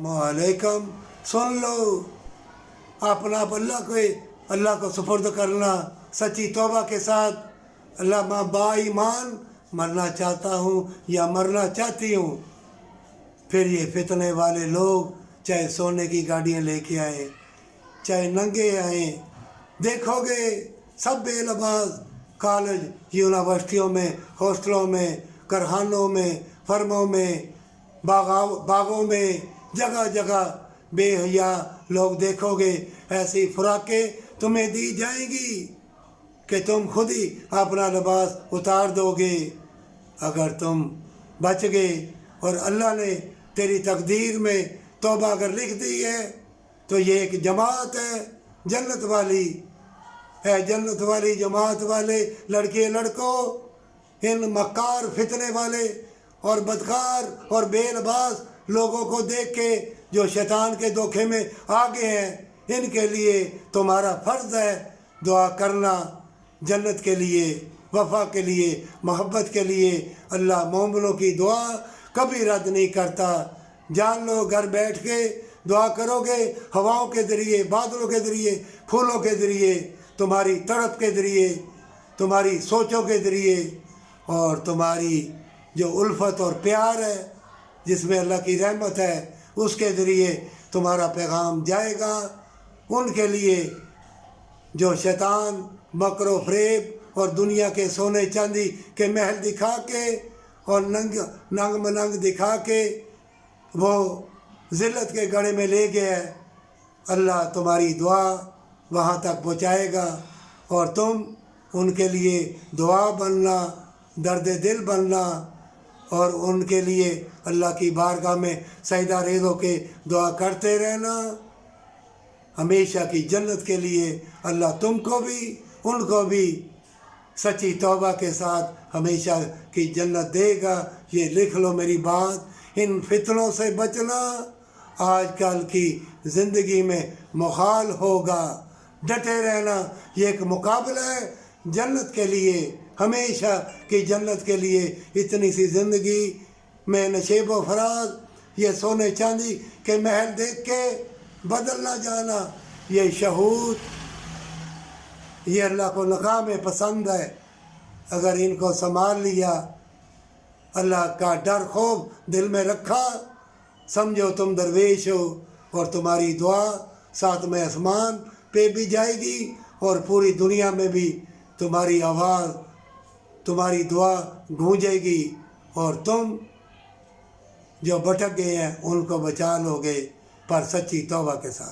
वालेकुम। सुन लो, अपना आप अल्लाह को सुपुर्द करना सच्ची तौबा के साथ। अल्लाह मैं बाईमान मरना चाहता हूँ या मरना चाहती हूँ। फिर ये फितने वाले लोग चाहे सोने की गाड़ियाँ लेके आए, चाहे नंगे आए, देखोगे सब बेलबाज कॉलेज यूनिवर्सिटियों में, हॉस्टलों में, कारखानों में, फर्मों में, बागों में, जगह जगह बेहया लोग देखोगे। ऐसी खुराकें तुम्हें दी जाएंगी कि तुम खुद ही अपना लिबास उतार दोगे। अगर तुम बच गए और अल्लाह ने तेरी तकदीर में तौबा अगर लिख दी है तो ये एक जमात है जन्नत वाली है। जन्नत वाली जमात वाले लड़के लड़कों, इन मक्कार फितने वाले और बदकार और बेलबाज लोगों को देख के जो शैतान के धोखे में आगे हैं, इनके लिए तुम्हारा फ़र्ज़ है दुआ करना जन्नत के लिए, वफ़ा के लिए, मोहब्बत के लिए। अल्लाह मोमिनों की दुआ कभी रद्द नहीं करता। जान लो, घर बैठ के दुआ करोगे, हवाओं के ज़रिए, बादलों के ज़रिए, फूलों के ज़रिए, तुम्हारी तड़प के ज़रिए, तुम्हारी सोचों के ज़रिए, और तुम्हारी जो उल्फत और प्यार है जिसमें अल्लाह की रहमत है, उसके ज़रिए तुम्हारा पैगाम जाएगा उनके लिए जो शैतान मकरो फ़रेब और दुनिया के सोने चांदी के महल दिखा के और नंग मनंग दिखा के वो ज़िल्लत के गड़े में ले गया है। अल्लाह तुम्हारी दुआ वहाँ तक पहुँचाएगा और तुम उनके लिए दुआ बनना, दर्द दिल बनना और उनके लिए अल्लाह की बारगाह में सजदा रेज़ होके दुआ करते रहना हमेशा की जन्नत के लिए। अल्लाह तुमको भी उनको भी सच्ची तौबा के साथ हमेशा की जन्नत देगा। ये लिख लो मेरी बात। इन फितनों से बचना आजकल की ज़िंदगी में मुहाल होगा। डटे रहना, ये एक मुकाबला है जन्नत के लिए, हमेशा की जन्नत के लिए। इतनी सी ज़िंदगी में नशेब व फराज, ये सोने चांदी के महल देख के बदल ना जाना। ये शहूद, ये अल्लाह को नाकाम पसंद है। अगर इनको संभाल लिया, अल्लाह का डर खौफ दिल में रखा, समझो तुम दरवेश हो और तुम्हारी दुआ साथ में आसमान पे भी जाएगी और पूरी दुनिया में भी तुम्हारी आवाज़, तुम्हारी दुआ गूंजेगी और तुम जो भटक गए हैं उनको बचा लोगे पर सच्ची तौबा के साथ।